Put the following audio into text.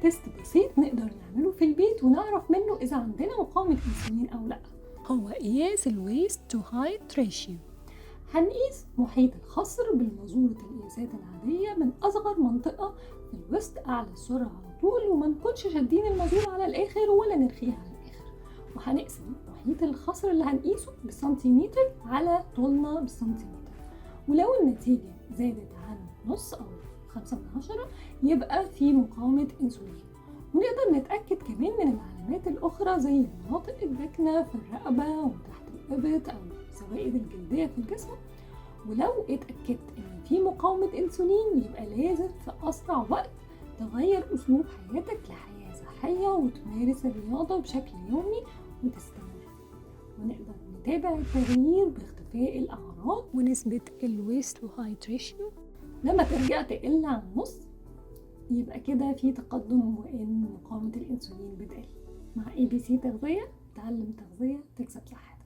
تيست بسيط نقدر نعمله في البيت ونعرف منه إذا عندنا مقاومة أنسولين أو لأ، هو قياس الويست تو هايت ريشيو. هنقيس محيط الخصر بالمازورة القياسات العادية من أصغر منطقة في الوسط أعلى السرعة على طول، وما نكونش شادين المازورة على الآخر ولا نرخيها على الآخر. وهنقسم محيط الخصر اللي هنقيسه بالسنتيمتر على طولنا بالسنتيمتر، ولو النتيجة زادت عن نص أو 5/10 يبقى في مقاومة أنسولين. ونقدر نتأكد كمان من العلامات الأخرى زي المناطق الداكنة في الرقبة وتحت الإبط أو السوائل الجلدية في الجسم. ولو اتأكدت إن في مقاومة أنسولين يبقى لازم في أسرع وقت تغير أسلوب حياتك لحياة صحية وتمارس الرياضة بشكل يومي وتستمر. ونقدر نتابع التغيير باختفاء الأعراض ونسبة الويست تو هايت ريشيو لما ترجع تقل عن نص، يبقى كده في تقدم وإن مقاومة الأنسولين بتقل. مع ABC تغذية، تعلم تغذية تكسب صحة.